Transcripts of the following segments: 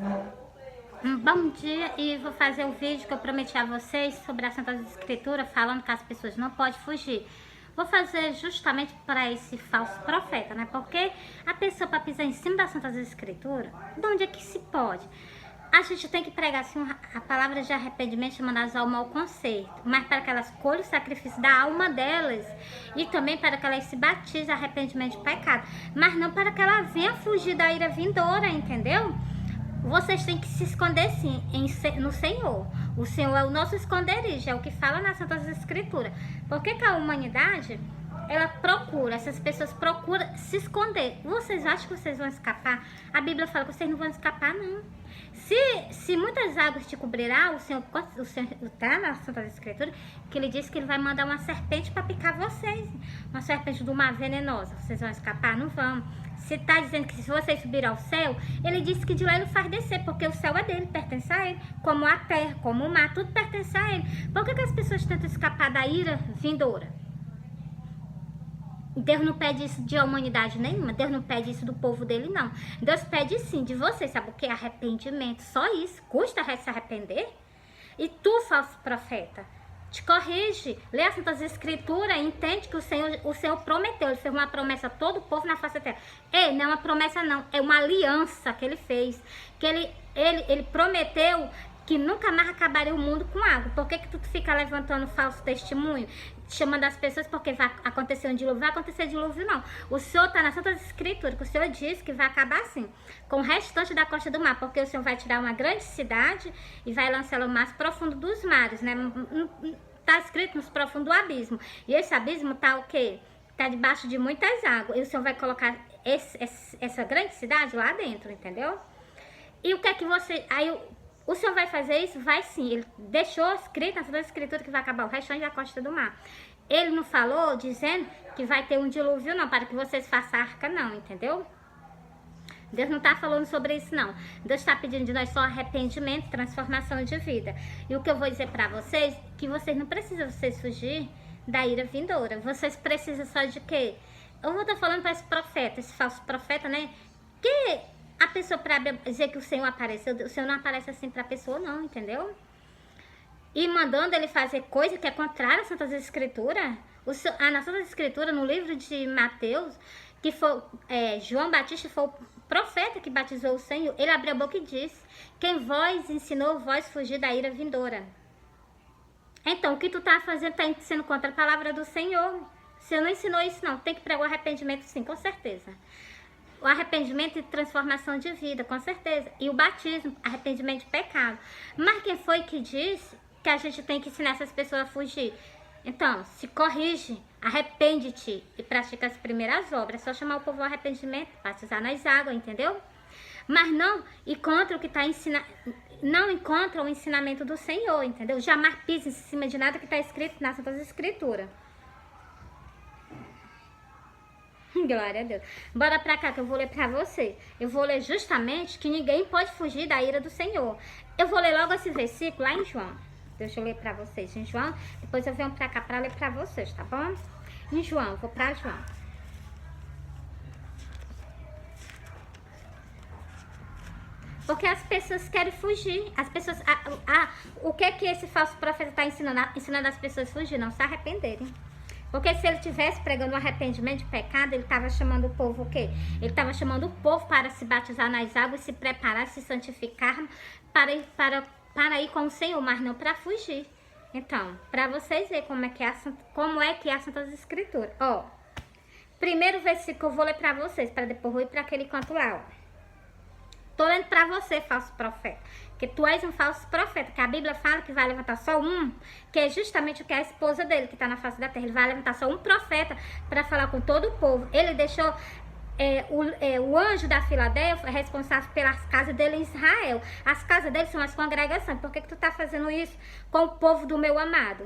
Bom dia, e vou fazer o vídeo que eu prometi a vocês sobre a Santa Escritura, falando que as pessoas não podem fugir. Vou fazer justamente para esse falso profeta, né? Porque a pessoa, para pisar em cima da Santa Escritura, de onde é que se pode? A gente tem que pregar assim, a palavra de arrependimento, chamando as almas ao conserto, mas para que elas colhem o sacrifício da alma delas, e também para que elas se batizem arrependimento de pecado, mas não para que ela venha fugir da ira vindoura, entendeu? Vocês têm que se esconder sim no Senhor. O Senhor é o nosso esconderijo, é o que fala nas Santas Escrituras. Por que a humanidade, ela procura, essas pessoas procuram se esconder? Vocês acham que vocês vão escapar? A Bíblia fala que vocês não vão escapar, não. Se muitas águas te cobrirá, o Senhor tá na Santa Escritura, que ele diz que ele vai mandar uma serpente para picar vocês. Uma serpente do mar venenosa. Vocês vão escapar? Não vão. Se está dizendo que se vocês subirem ao céu, ele disse que de lá ele faz descer, porque o céu é dele, pertence a ele, como a terra, como o mar, tudo pertence a ele. Por que as pessoas tentam escapar da ira vindoura? Deus não pede isso de humanidade nenhuma, Deus não pede isso do povo dele, não. Deus pede sim de vocês, sabe o que? Arrependimento, só isso. Custa se arrepender? E tu, falso profeta, te corrige, lê as Santas Escrituras e entende que o Senhor prometeu, ele fez uma promessa a todo o povo na face da terra. Ei, não é uma promessa não, é uma aliança que ele fez, que ele prometeu que nunca mais acabaria o mundo com água. Por que tu fica levantando falso testemunho, chamando as pessoas porque vai acontecer um dilúvio? Vai acontecer dilúvio não. O Senhor está nas Santas Escrituras, que o Senhor diz que vai acabar assim, com o restante da costa do mar, porque o Senhor vai tirar uma grande cidade e vai lançá-la no mais profundo dos mares, né? Está escrito nos profundos do abismo. E esse abismo está o quê? Está debaixo de muitas águas. E o Senhor vai colocar essa grande cidade lá dentro, entendeu? E o que é que você... Aí o Senhor vai fazer isso? Vai sim. Ele deixou escrito na Santa Escritura que vai acabar o restante da costa do mar. Ele não falou dizendo que vai ter um dilúvio não, para que vocês façam arca não, entendeu? Deus não está falando sobre isso não. Deus está pedindo de nós só arrependimento, transformação de vida. E o que eu vou dizer para vocês, que vocês não precisam fugir da ira vindoura. Vocês precisam só de quê? Eu vou estar falando para esse profeta, esse falso profeta, né? Que a pessoa, para dizer que o Senhor apareceu, o Senhor não aparece assim para a pessoa não, entendeu? E mandando ele fazer coisa que é contrária às Santas Escrituras. Na Santa Escritura, no livro de Mateus, que foi João Batista, foi o profeta que batizou o Senhor. Ele abriu a boca e disse: quem vós ensinou vós fugir da ira vindoura. Então, o que tu tá fazendo tá sendo contra a palavra do Senhor. Você não ensinou isso não, tem que pregar o arrependimento sim, com certeza. O arrependimento e transformação de vida, com certeza. E o batismo, arrependimento de pecado. Mas quem foi que disse que a gente tem que ensinar essas pessoas a fugir? Então, se corrige, arrepende-te e pratica as primeiras obras. É só chamar o povo ao arrependimento, batizar nas águas, entendeu? Mas não encontra o que está ensinando, não encontra o ensinamento do Senhor, entendeu? Jamais pise em cima de nada que está escrito nas Santas Escrituras. Glória a Deus. Bora pra cá que eu vou ler pra você. Eu vou ler justamente que ninguém pode fugir da ira do Senhor. Eu vou ler logo esse versículo lá em João. Deixa eu ler pra vocês em João. Depois eu venho pra cá pra ler pra vocês, tá bom? Em João, vou pra João. Porque as pessoas querem fugir. As pessoas... o que é que esse falso profeta está ensinando? Ensinando as pessoas a fugir, não se arrependerem. Porque se ele estivesse pregando um arrependimento de pecado, ele estava chamando o povo o quê? Ele estava chamando o povo para se batizar nas águas, se preparar, se santificar para ir com o Senhor, mas não para fugir. Então, para vocês verem como é que é a Santa Escritura. Ó, primeiro versículo eu vou ler para vocês, para depois eu ir para aquele canto lá, ó. Tô lendo para você, falso profeta, que tu és um falso profeta, que a Bíblia fala que vai levantar só um, que é justamente o que é a esposa dele, que está na face da terra. Ele vai levantar só um profeta para falar com todo o povo. Ele deixou o anjo da Filadélfia responsável pelas casas dele em Israel. As casas dele são as congregações. Por que tu tá fazendo isso com o povo do meu amado?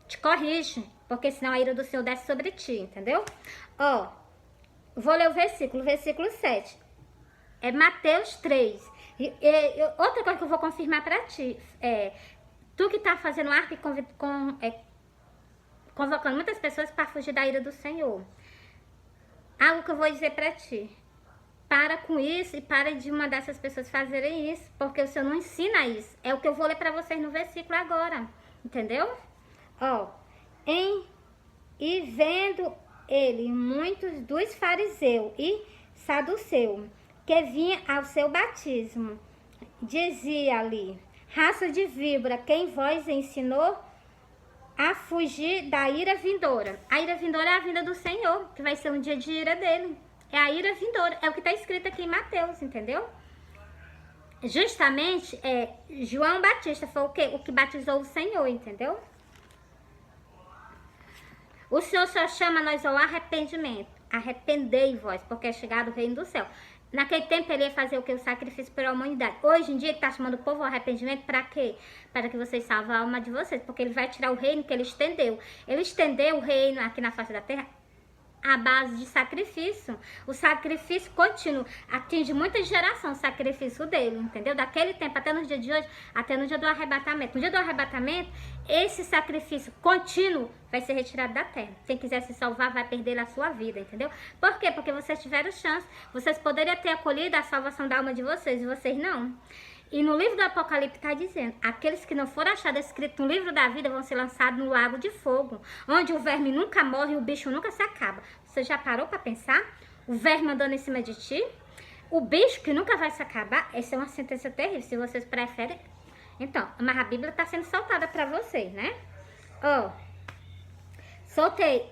Te corrige, porque senão a ira do Senhor desce sobre ti, entendeu? Ó, vou ler o versículo 7. É Mateus 3. Outra coisa que eu vou confirmar pra ti. Tu que tá fazendo arte e convocando muitas pessoas para fugir da ira do Senhor. Algo que eu vou dizer pra ti. Para com isso e para de mandar essas pessoas fazerem isso, porque o Senhor não ensina isso. É o que eu vou ler para vocês no versículo agora, entendeu? Ó, e vendo ele muitos dos fariseus e saduceus que vinham ao seu batismo, dizia-lhe: raça de víbora, quem vos ensinou a fugir da ira vindoura? A ira vindoura é a vinda do Senhor, que vai ser um dia de ira dele. É a ira vindoura, é o que está escrito aqui em Mateus, entendeu? Justamente, João Batista foi o que batizou o Senhor, entendeu? O Senhor só chama nós ao arrependimento. Arrependei-vos, porque é chegado o reino do céu. Naquele tempo ele ia fazer o que? O sacrifício pela humanidade. Hoje em dia ele está chamando o povo ao arrependimento para quê? Para que vocês salvem a alma de vocês. Porque ele vai tirar o reino que ele estendeu. Ele estendeu o reino aqui na face da terra à base de sacrifício. O sacrifício contínuo atinge muita geração, o sacrifício dele, entendeu? Daquele tempo até no dia de hoje, até no dia do arrebatamento. No dia do arrebatamento, esse sacrifício contínuo vai ser retirado da terra. Quem quiser se salvar vai perder a sua vida, entendeu? Por quê? Porque vocês tiveram chance. Vocês poderiam ter acolhido a salvação da alma de vocês, e vocês não. E no livro do Apocalipse está dizendo: aqueles que não foram achados escritos no livro da vida vão ser lançados no lago de fogo, onde o verme nunca morre e o bicho nunca se acaba. Você já parou para pensar? O verme andando em cima de ti, o bicho que nunca vai se acabar. Essa é uma sentença terrível, se vocês preferem. Então, mas a Bíblia está sendo soltada para vocês, né? Ó, soltei.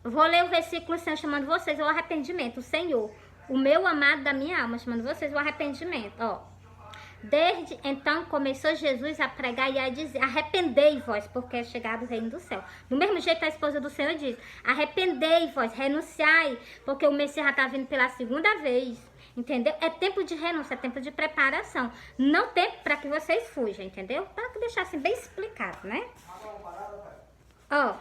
Vou ler o versículo Senhor chamando vocês ao arrependimento. O Senhor, o meu amado da minha alma, chamando vocês ao arrependimento. Ó. Desde então começou Jesus a pregar e a dizer: arrependei-vos, porque é chegado o reino do céu. Do mesmo jeito a esposa do Senhor diz: arrependei-vos, renunciai, porque o Messias já está vindo pela segunda vez. Entendeu? É tempo de renúncia, é tempo de preparação. Não tempo para que vocês fujam, entendeu? Para deixar assim bem explicado, né? Ó,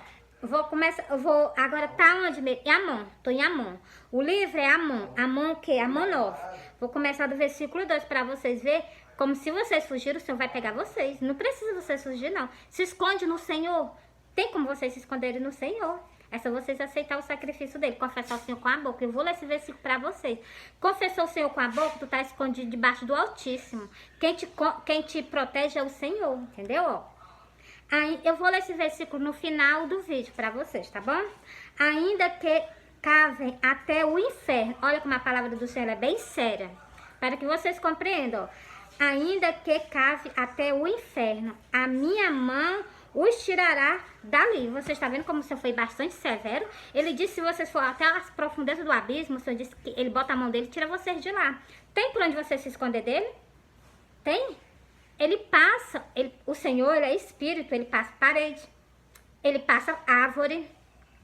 agora tá onde mesmo? Em Amon, tô em Amon. O livro é Amon. Amon o quê? Amon 9. Vou começar do versículo 2 para vocês verem. Como se vocês fugiram, o Senhor vai pegar vocês. Não precisa vocês fugir, não. Se esconde no Senhor. Tem como vocês se esconderem no Senhor. É só vocês aceitar o sacrifício dele. Confessar o Senhor com a boca. Eu vou ler esse versículo para vocês. Confessou o Senhor com a boca, tu tá escondido debaixo do Altíssimo. Quem te protege é o Senhor. Entendeu? Ó. Aí, eu vou ler esse versículo no final do vídeo para vocês, tá bom? Ainda que cavem até o inferno. Olha como a palavra do Senhor é bem séria. Para que vocês compreendam, ó. Ainda que cave até o inferno, a minha mão os tirará dali. Você está vendo como o Senhor foi bastante severo? Ele disse: se vocês forem até as profundezas do abismo, o Senhor disse que ele bota a mão dele e tira vocês de lá. Tem por onde você se esconder dele? Tem? Ele passa, o Senhor, ele é espírito, ele passa parede, ele passa árvore.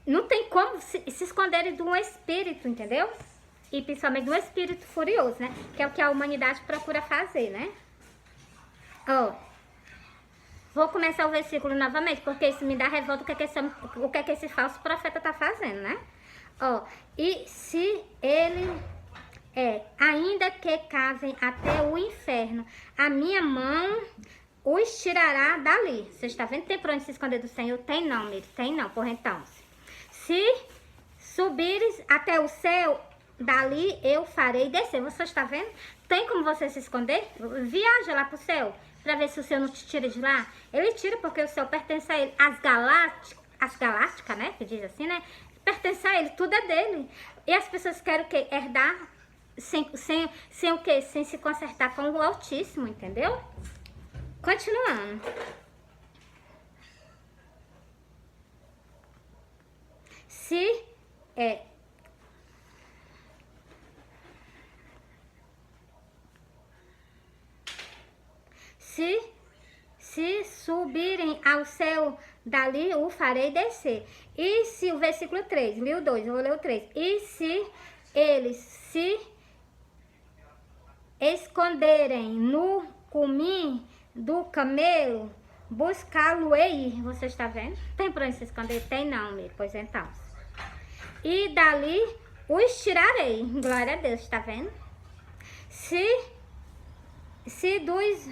Não tem como se esconderem de um espírito, entendeu? E principalmente de um espírito furioso, né? Que é o que a humanidade procura fazer, né? Ó, vou começar o versículo novamente, porque isso me dá revolta o que é que esse falso profeta tá fazendo, né? Ó, e se ele ainda que cavem até o inferno, a minha mão os tirará dali. Você está vendo? Tem por onde se esconder do Senhor? Tem não, Miri, tem não, porra, então. Se subires até o céu, dali eu farei descer. Você está vendo? Tem como você se esconder? Viaja lá pro céu, para ver se o Senhor não te tira de lá. Ele tira porque o céu pertence a ele. As galácticas, né, que diz assim, né, pertence a ele, tudo é dele. E as pessoas querem o quê? Herdar sem o quê? Sem se consertar com o Altíssimo, entendeu? Continuando. Se subirem ao céu, dali o farei descer. E se, o versículo 3, li o 2, eu vou ler o 3. E se eles se esconderem no cumim do camelo, buscá-lo-ei. Você está vendo? Tem por onde se esconder? Tem não, meu. Pois então. E dali os tirarei. Glória a Deus, está vendo? Se dos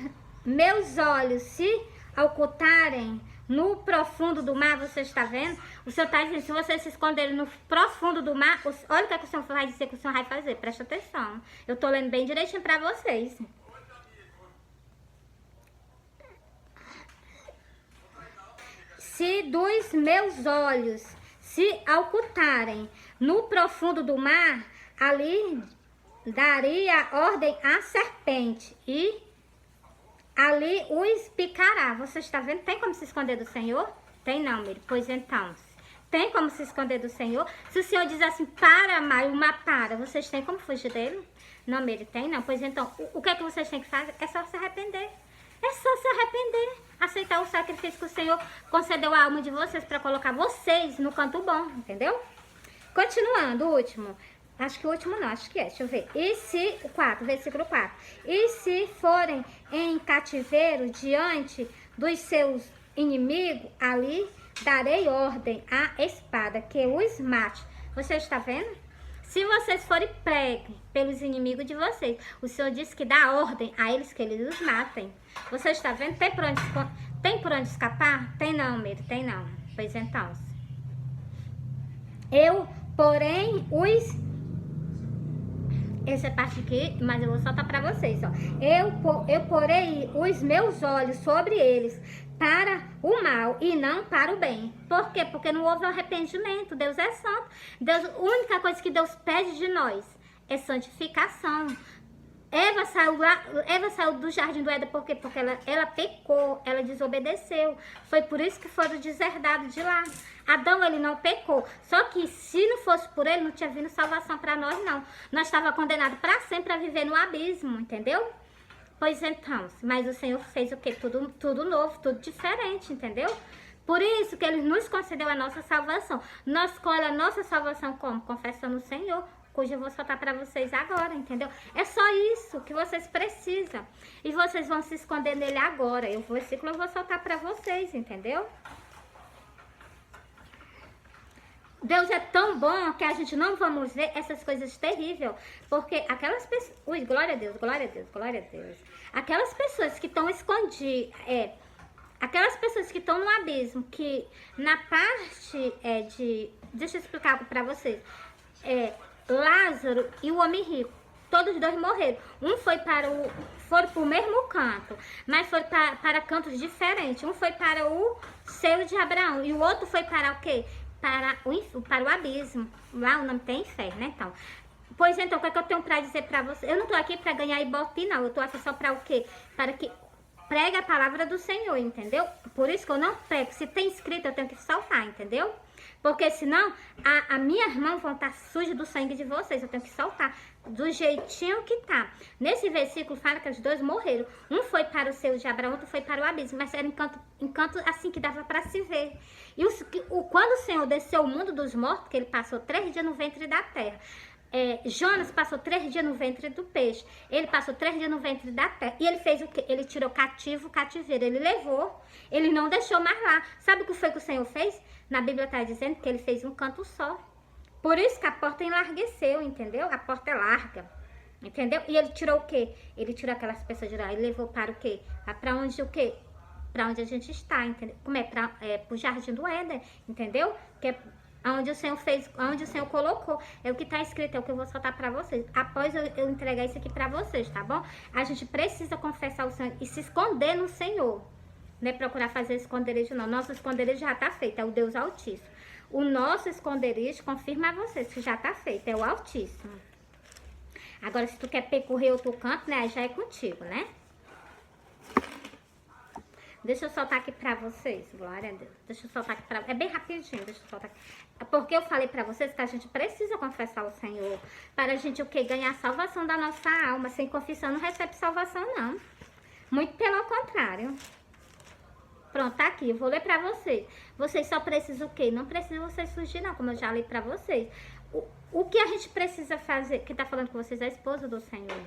meus olhos se ocultarem, no profundo do mar, você está vendo? O Senhor está dizendo, se vocês se esconderem no profundo do mar, olha o que, é que o Senhor vai dizer que o Senhor vai fazer. Presta atenção. Eu estou lendo bem direitinho para vocês. Se dos meus olhos se ocultarem no profundo do mar, ali daria ordem à serpente e ali os picará. Você está vendo? Tem como se esconder do Senhor? Tem não, Miri. Pois então, tem como se esconder do Senhor? Se o Senhor diz assim, para, Mai, o mar para, vocês têm como fugir dele? Não, Miri, tem não. Pois então, o que é que vocês têm que fazer? É só se arrepender. É só se arrepender. Aceitar o sacrifício que o Senhor concedeu à alma de vocês para colocar vocês no canto bom, entendeu? Continuando, o último. Acho que o último não, acho que é. Deixa eu ver. E se, o 4, versículo 4. E se forem em cativeiro diante dos seus inimigos, ali darei ordem à espada que os mate. Você está vendo? Se vocês forem pregues pelos inimigos de vocês, o Senhor disse que dá ordem a eles que eles os matem. Você está vendo? Tem por onde escapar? Tem não, medo, tem não. Pois então. Eu, porém, essa parte aqui, mas eu vou soltar para vocês, ó. Eu porei os meus olhos sobre eles para o mal e não para o bem. Por quê? Porque não houve arrependimento. Deus é santo. A única coisa que Deus pede de nós é santificação. Eva saiu do jardim do Éden, por quê? Porque ela pecou, ela desobedeceu. Foi por isso que foram deserdados de lá. Adão, ele não pecou. Só que se não fosse por ele, não tinha vindo salvação para nós, não. Nós estávamos condenados para sempre a viver no abismo, entendeu? Pois então, mas o Senhor fez o quê? Tudo novo, tudo diferente, entendeu? Por isso que Ele nos concedeu a nossa salvação. Nós escolhemos a nossa salvação como? Confessando o Senhor, cujo eu vou soltar para vocês agora, entendeu? É só isso que vocês precisam. E vocês vão se esconder nele agora. O versículo eu vou soltar para vocês, entendeu? Deus é tão bom que a gente não vamos ver essas coisas terríveis. Porque aquelas pessoas... Ui, glória a Deus, glória a Deus, glória a Deus. Aquelas pessoas que estão escondidas... aquelas pessoas que estão no abismo, que na parte de... Deixa eu explicar algo para vocês. Lázaro e o homem rico, todos dois morreram. Um foi foram para o mesmo canto, mas foram para cantos diferentes. Um foi para o seio de Abraão e o outro foi para o quê? Para o abismo. Lá o nome tem inferno, né? Então, pois então, o que é que eu tenho para dizer para você? Eu não estou aqui para ganhar ibope, não. Eu estou aqui só para o quê? Para que pregue a palavra do Senhor, entendeu? Por isso que eu não prego. Se tem escrito, eu tenho que soltar, entendeu? Porque senão, a minha mão vão estar suja do sangue de vocês. Eu tenho que soltar do jeitinho que tá. Nesse versículo fala que os dois morreram. Um foi para o seio de Abraão, outro foi para o abismo. Mas era encanto assim que dava para se ver. E quando o Senhor desceu ao mundo dos mortos, que ele passou 3 dias no ventre da terra. Jonas passou 3 dias no ventre do peixe. Ele passou 3 dias no ventre da terra. E ele fez o quê? Ele tirou o cativeiro. Ele levou. Ele não deixou mais lá. Sabe o que foi que o Senhor fez? Na Bíblia está dizendo que ele fez um canto só. Por isso que a porta enlargueceu, entendeu? A porta é larga. Entendeu? E ele tirou o quê? Ele tirou aquelas pessoas de lá. Ele levou para o quê? Para onde o quê? Para onde a gente está, entendeu? Como para o jardim do Éden, entendeu? Que é onde o Senhor fez, onde o Senhor colocou. É o que está escrito, é o que eu vou soltar para vocês. Após eu entregar isso aqui para vocês, tá bom? A gente precisa confessar o Senhor e se esconder no Senhor. Não é procurar fazer esconderijo, não. Nosso esconderijo já está feito, é o Deus Altíssimo. O nosso esconderijo, confirma a vocês que já está feito, é o Altíssimo. Agora, se tu quer percorrer outro canto, né, já é contigo, né? Deixa eu soltar aqui pra vocês, glória a Deus. Deixa eu soltar aqui pra... É bem rapidinho, deixa eu soltar aqui. Porque eu falei pra vocês que a gente precisa confessar o Senhor. Para a gente, o quê? Ganhar a salvação da nossa alma. Sem confissão não recebe salvação, não. Muito pelo contrário. Pronto, tá aqui. Eu vou ler pra vocês. Vocês só precisam o quê? Não precisa vocês fugir, não. Como eu já li pra vocês. O que a gente precisa fazer... Quem tá falando com vocês é a esposa do Senhor.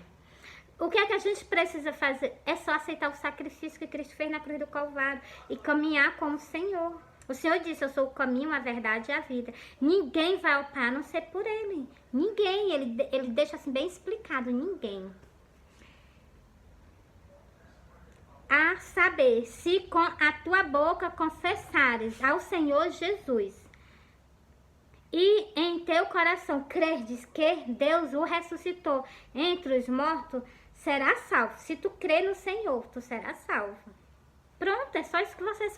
O que é que a gente precisa fazer? É só aceitar o sacrifício que Cristo fez na cruz do Calvário e caminhar com o Senhor. O Senhor disse, eu sou o caminho, a verdade e a vida. Ninguém vai ao Pai a não ser por Ele. Ninguém. Ele deixa assim bem explicado, ninguém. a saber, se com a tua boca confessares ao Senhor Jesus e em teu coração creres que Deus o ressuscitou entre os mortos, serás salvo. Se tu crer no Senhor, tu serás salvo. Pronto, é só isso que vocês